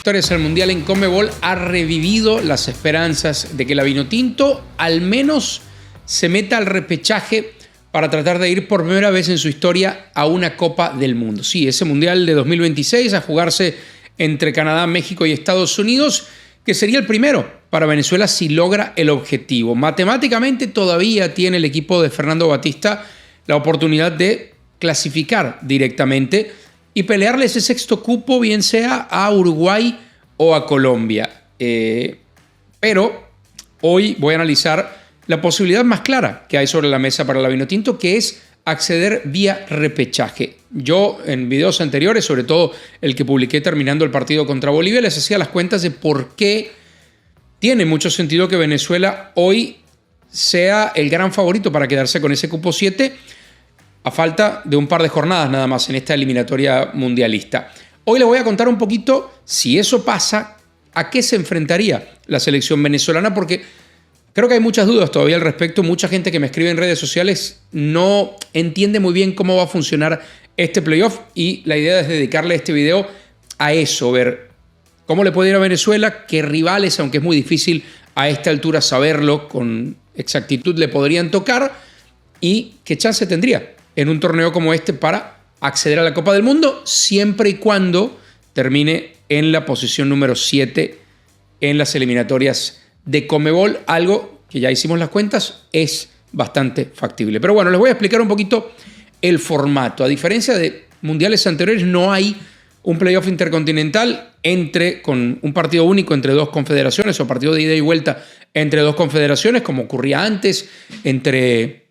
Victorias al Mundial en Conmebol ha revivido las esperanzas de que la Vinotinto al menos se meta al repechaje para tratar de ir por primera vez en su historia a una Copa del Mundo. Sí, ese Mundial de 2026 a jugarse entre Canadá, México y Estados Unidos, que sería el primero para Venezuela si logra el objetivo. Matemáticamente todavía tiene el equipo de Fernando Batista la oportunidad de clasificar directamente y pelearle ese sexto cupo, bien sea a Uruguay o a Colombia. Pero hoy voy a analizar la posibilidad más clara que hay sobre la mesa para la Vinotinto, que es acceder vía repechaje. Yo en videos anteriores, sobre todo el que publiqué terminando el partido contra Bolivia, les hacía las cuentas de por qué tiene mucho sentido que Venezuela hoy sea el gran favorito para quedarse con ese cupo 7 a falta de un par de jornadas nada más en esta eliminatoria mundialista. Hoy les voy a contar un poquito, si eso pasa, a qué se enfrentaría la selección venezolana, porque creo que hay muchas dudas todavía al respecto. Mucha gente que me escribe en redes sociales no entiende muy bien cómo va a funcionar este playoff y la idea es dedicarle este video a eso, ver cómo le puede ir a Venezuela, qué rivales, aunque es muy difícil a esta altura saberlo con exactitud, le podrían tocar y qué chance tendría en un torneo como este para acceder a la Copa del Mundo, siempre y cuando termine en la posición número 7 en las eliminatorias de Conmebol, algo que ya hicimos las cuentas, es bastante factible. Pero bueno, les voy a explicar un poquito el formato. A diferencia de mundiales anteriores, no hay un playoff intercontinental con un partido único entre dos confederaciones o partido de ida y vuelta entre dos confederaciones, como ocurría antes entre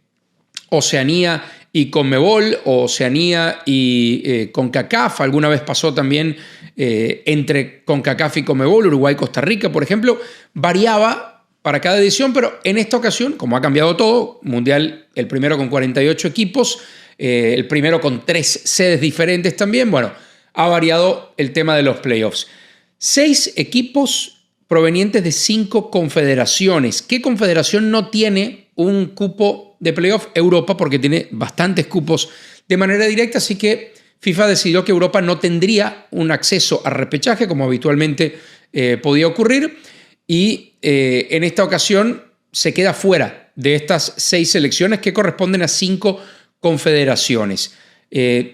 Oceanía y Conmebol, o Oceanía y CONCACAF. Alguna vez pasó también entre CONCACAF y Conmebol, Uruguay-Costa Rica, por ejemplo. Variaba para cada edición, pero en esta ocasión, como ha cambiado todo, Mundial el primero con 48 equipos, el primero con 3 sedes diferentes también, bueno, ha variado el tema de los playoffs. 6 equipos provenientes de 5 confederaciones. ¿Qué confederación no tiene un cupo de playoff? Europa, porque tiene bastantes cupos de manera directa, así que FIFA decidió que Europa no tendría un acceso a repechaje como habitualmente podía ocurrir y en esta ocasión se queda fuera de estas 6 selecciones que corresponden a 5 confederaciones.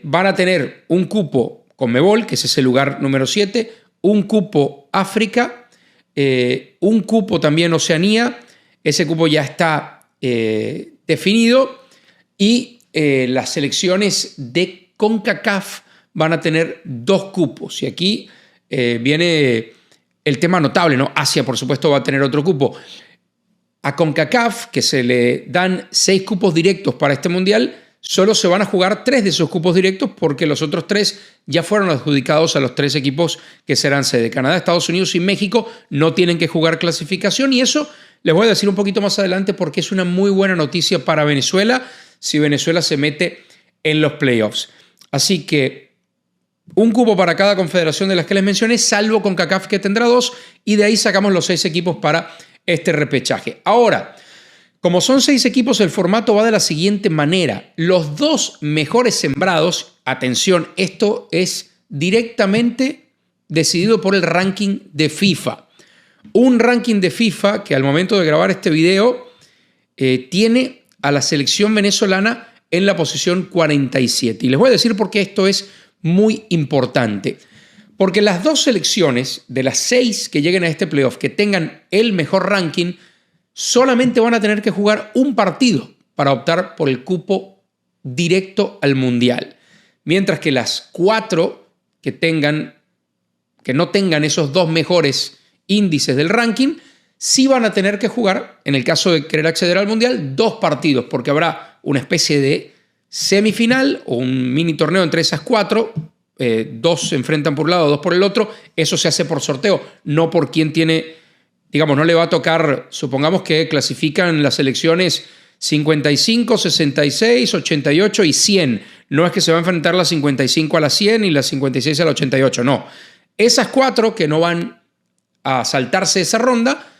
Van a tener un cupo Conmebol, que es ese lugar número 7, un cupo África, un cupo también Oceanía, ese cupo ya está definido, y las selecciones de CONCACAF van a tener 2 cupos. Y aquí viene el tema notable, ¿no? Asia, por supuesto, va a tener otro cupo. A CONCACAF, que se le dan 6 cupos directos para este mundial, solo se van a jugar 3 de esos cupos directos porque los otros 3 ya fueron adjudicados a los 3 equipos que serán sede. Canadá, Estados Unidos y México no tienen que jugar clasificación, y eso les voy a decir un poquito más adelante porque es una muy buena noticia para Venezuela si Venezuela se mete en los playoffs. Así que un cupo para cada confederación de las que les mencioné, salvo CONCACAF, que tendrá 2, y de ahí sacamos los 6 equipos para este repechaje. Ahora, como son 6 equipos, el formato va de la siguiente manera. Los 2 mejores sembrados, atención, esto es directamente decidido por el ranking de FIFA. Un ranking de FIFA que al momento de grabar este video tiene a la selección venezolana en la posición 47. Y les voy a decir por qué esto es muy importante. Porque las 2 selecciones de las 6 que lleguen a este playoff que tengan el mejor ranking solamente van a tener que jugar un partido para optar por el cupo directo al Mundial. Mientras que las 4 que no tengan esos 2 mejores índices del ranking, sí van a tener que jugar, en el caso de querer acceder al Mundial, 2 partidos, porque habrá una especie de semifinal o un mini torneo entre esas 4. 2 se enfrentan por un lado, 2 por el otro. Eso se hace por sorteo, no por quién tiene, digamos, no le va a tocar, supongamos que clasifican las selecciones 55, 66, 88 y 100. No es que se va a enfrentar las 55 a las 100 y las 56 a las 88, no. Esas 4 que no van a saltarse esa ronda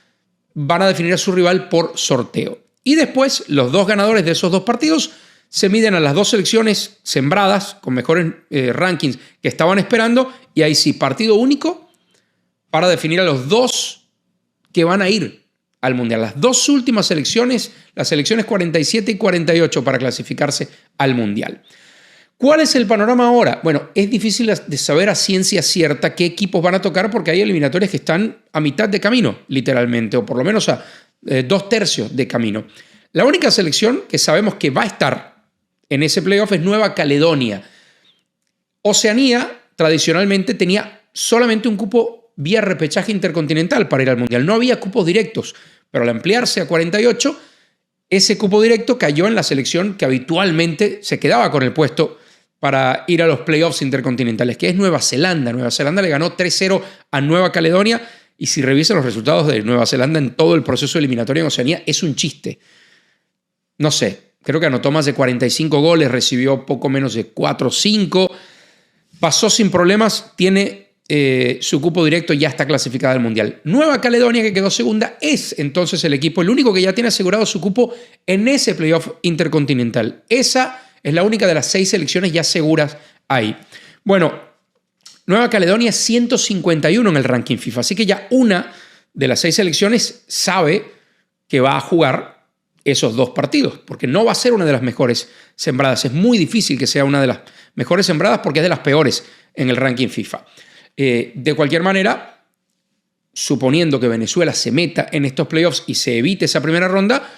van a definir a su rival por sorteo. Y después los 2 ganadores de esos 2 partidos se miden a las 2 selecciones sembradas con mejores rankings que estaban esperando, y ahí sí, partido único para definir a los 2 que van a ir al Mundial. Las 2 últimas selecciones, las selecciones 47 y 48 para clasificarse al Mundial. ¿Cuál es el panorama ahora? Bueno, es difícil de saber a ciencia cierta qué equipos van a tocar porque hay eliminatorias que están a mitad de camino, literalmente, o por lo menos a 2/3 de camino. La única selección que sabemos que va a estar en ese playoff es Nueva Caledonia. Oceanía tradicionalmente tenía solamente un cupo vía repechaje intercontinental para ir al Mundial. No había cupos directos, pero al ampliarse a 48, ese cupo directo cayó en la selección que habitualmente se quedaba con el puesto para ir a los playoffs intercontinentales, que es Nueva Zelanda. Nueva Zelanda le ganó 3-0 a Nueva Caledonia y si revisan los resultados de Nueva Zelanda en todo el proceso eliminatorio en Oceanía, es un chiste. No sé, creo que anotó más de 45 goles, recibió poco menos de 4 o 5, pasó sin problemas, tiene su cupo directo, ya está clasificada al Mundial. Nueva Caledonia, que quedó segunda, es entonces el equipo, el único que ya tiene asegurado su cupo en ese playoff intercontinental. Esa es la única de las 6 selecciones ya seguras ahí. Bueno, Nueva Caledonia es 151 en el ranking FIFA, así que ya una de las 6 selecciones sabe que va a jugar esos 2 partidos, porque no va a ser una de las mejores sembradas. Es muy difícil que sea una de las mejores sembradas porque es de las peores en el ranking FIFA. De cualquier manera, suponiendo que Venezuela se meta en estos playoffs y se evite esa primera ronda,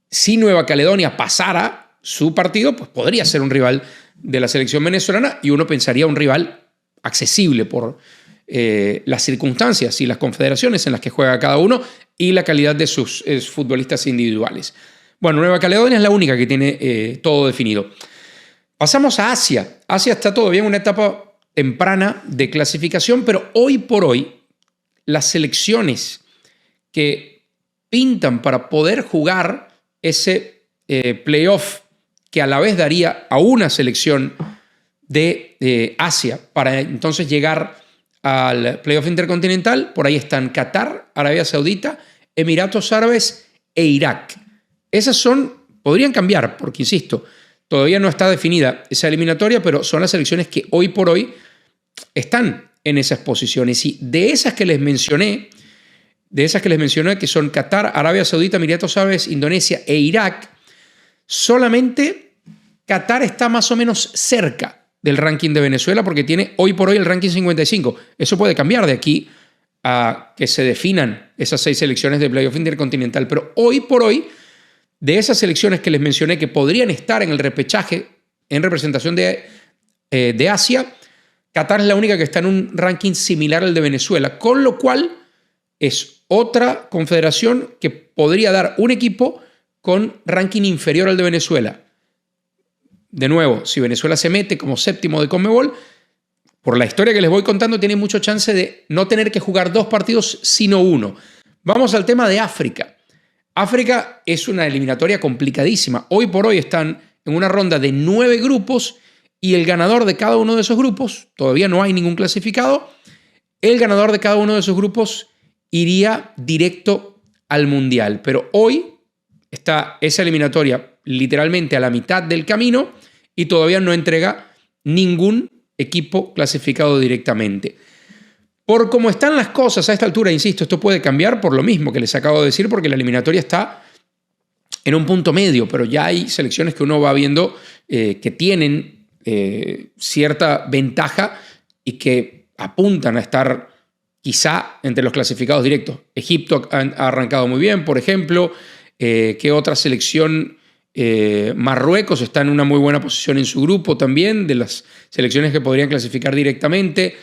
si Nueva Caledonia pasara su partido, pues podría ser un rival de la selección venezolana y uno pensaría un rival accesible por las circunstancias y las confederaciones en las que juega cada uno y la calidad de sus futbolistas individuales. Bueno, Nueva Caledonia es la única que tiene todo definido. Pasamos a Asia. Asia está todavía en una etapa temprana de clasificación, pero hoy por hoy las selecciones que pintan para poder jugar ese playoff que a la vez daría a una selección de Asia para entonces llegar al playoff intercontinental, por ahí están Qatar, Arabia Saudita, Emiratos Árabes e Irak. Esas podrían cambiar, porque insisto, todavía no está definida esa eliminatoria, pero son las selecciones que hoy por hoy están en esas posiciones. Y de esas que les mencioné, que son Qatar, Arabia Saudita, Emiratos Árabes, Indonesia e Irak, solamente Qatar está más o menos cerca del ranking de Venezuela porque tiene hoy por hoy el ranking 55. Eso puede cambiar de aquí a que se definan esas 6 selecciones de playoff intercontinental. Pero hoy por hoy, de esas selecciones que les mencioné que podrían estar en el repechaje en representación de Asia, Qatar es la única que está en un ranking similar al de Venezuela, con lo cual es otra confederación que podría dar un equipo con ranking inferior al de Venezuela. De nuevo, si Venezuela se mete como séptimo de Conmebol, por la historia que les voy contando, tiene mucho chance de no tener que jugar 2 partidos, sino 1. Vamos al tema de África. África es una eliminatoria complicadísima. Hoy por hoy están en una ronda de 9 grupos y el ganador de cada uno de esos grupos, todavía no hay ningún clasificado, el ganador de cada uno de esos grupos iría directo al Mundial. Pero hoy está esa eliminatoria literalmente a la mitad del camino y todavía no entrega ningún equipo clasificado directamente. Por cómo están las cosas a esta altura, insisto, esto puede cambiar por lo mismo que les acabo de decir, porque la eliminatoria está en un punto medio, pero ya hay selecciones que uno va viendo que tienen cierta ventaja y que apuntan a estar quizá entre los clasificados directos. Egipto ha arrancado muy bien, por ejemplo. ¿Qué otra selección? Marruecos está en una muy buena posición en su grupo también, de las selecciones que podrían clasificar directamente.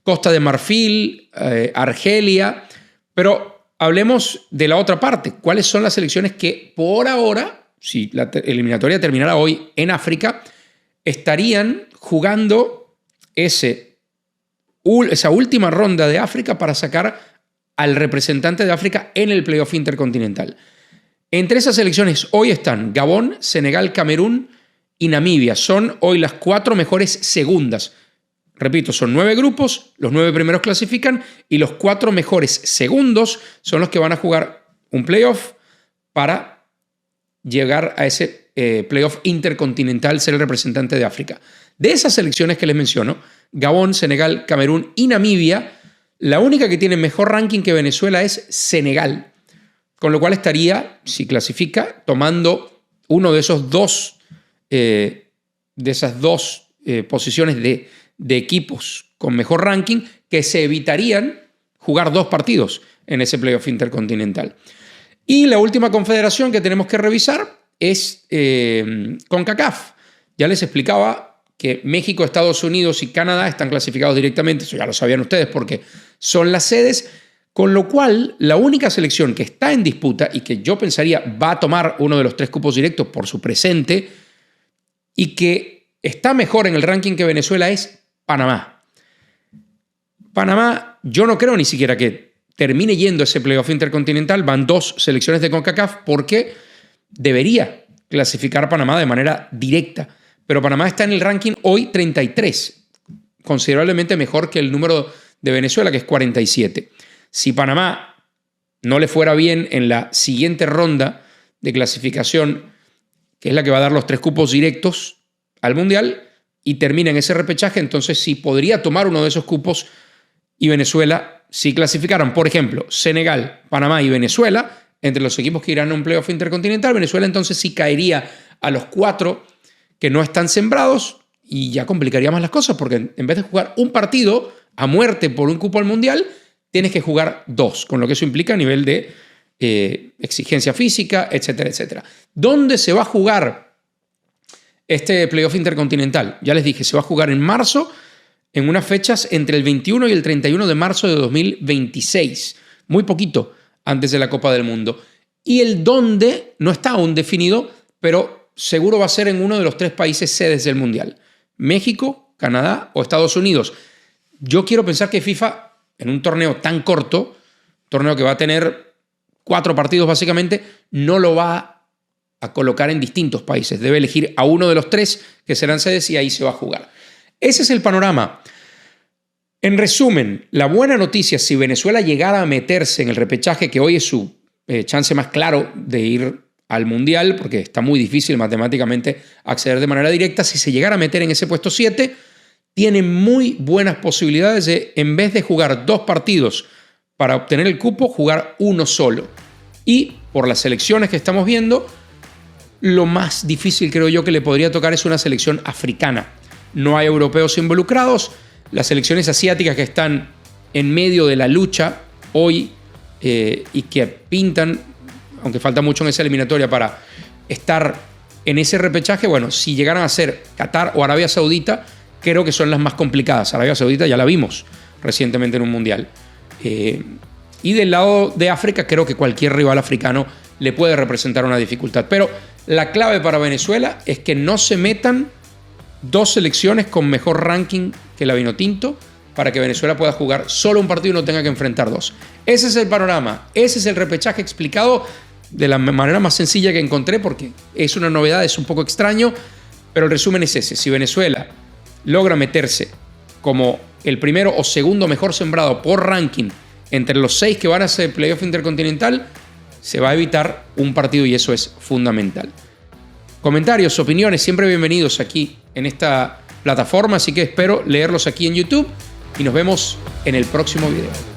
Costa de Marfil, Argelia. Pero hablemos de la otra parte. ¿Cuáles son las selecciones que por ahora, si la eliminatoria terminara hoy en África, estarían jugando esa última ronda de África para sacar al representante de África en el playoff intercontinental? Entre esas selecciones hoy están Gabón, Senegal, Camerún y Namibia. Son hoy las 4 mejores segundas. Repito, son 9 grupos, los 9 primeros clasifican y los 4 mejores segundos son los que van a jugar un playoff para llegar a ese playoff intercontinental, ser el representante de África. De esas selecciones que les menciono, Gabón, Senegal, Camerún y Namibia, La única que tiene mejor ranking que Venezuela es Senegal, con lo cual estaría, si clasifica, tomando uno de esos dos, posiciones de equipos con mejor ranking que se evitarían jugar 2 partidos en ese playoff intercontinental. Y la última confederación que tenemos que revisar es CONCACAF. Ya les explicaba que México, Estados Unidos y Canadá están clasificados directamente, eso ya lo sabían ustedes porque son las sedes, con lo cual la única selección que está en disputa y que yo pensaría va a tomar uno de los 3 cupos directos por su presente y que está mejor en el ranking que Venezuela es Panamá. Panamá, yo no creo ni siquiera que termine yendo a ese playoff intercontinental. Van 2 selecciones de CONCACAF porque debería clasificar a Panamá de manera directa. Pero Panamá está en el ranking hoy 33, considerablemente mejor que el número de Venezuela, que es 47. Si Panamá no le fuera bien en la siguiente ronda de clasificación, que es la que va a dar los 3 cupos directos al Mundial, y termina en ese repechaje, entonces sí podría tomar uno de esos cupos y Venezuela, si clasificaran, por ejemplo, Senegal, Panamá y Venezuela, entre los equipos que irán a un playoff intercontinental, Venezuela entonces sí caería a los 4 que no están sembrados y ya complicaría más las cosas porque en vez de jugar un partido a muerte por un cupo al Mundial, tienes que jugar 2, con lo que eso implica a nivel de exigencia física, etcétera, etcétera. ¿Dónde se va a jugar este playoff intercontinental? Ya les dije, se va a jugar en marzo, en unas fechas entre el 21 y el 31 de marzo de 2026, muy poquito antes de la Copa del Mundo. Y el dónde no está aún definido, pero seguro va a ser en uno de los 3 países sedes del Mundial: México, Canadá o Estados Unidos. Yo quiero pensar que FIFA, en un torneo tan corto, torneo que va a tener 4 partidos básicamente, no lo va a colocar en distintos países. Debe elegir a uno de los 3 que serán sedes y ahí se va a jugar. Ese es el panorama. En resumen, la buena noticia, si Venezuela llegara a meterse en el repechaje, que hoy es su chance más claro de ir al Mundial, porque está muy difícil matemáticamente acceder de manera directa, si se llegara a meter en ese puesto 7, tiene muy buenas posibilidades de, en vez de jugar 2 partidos para obtener el cupo, jugar uno solo. Y por las selecciones que estamos viendo, lo más difícil creo yo que le podría tocar es una selección africana. No hay europeos involucrados. Las selecciones asiáticas que están en medio de la lucha hoy y que pintan, aunque falta mucho en esa eliminatoria para estar en ese repechaje, bueno, si llegaran a ser Qatar o Arabia Saudita, creo que son las más complicadas. Arabia Saudita ya la vimos recientemente en un mundial. Y del lado de África, creo que cualquier rival africano le puede representar una dificultad. Pero la clave para Venezuela es que no se metan 2 selecciones con mejor ranking que la Vinotinto para que Venezuela pueda jugar solo un partido y no tenga que enfrentar 2. Ese es el panorama, ese es el repechaje explicado de la manera más sencilla que encontré porque es una novedad, es un poco extraño, pero el resumen es ese. Si Venezuela logra meterse como el primero o segundo mejor sembrado por ranking entre los 6 que van a hacer playoff intercontinental, se va a evitar un partido y eso es fundamental. Comentarios, opiniones, siempre bienvenidos aquí en esta plataforma, así que espero leerlos aquí en YouTube y nos vemos en el próximo video.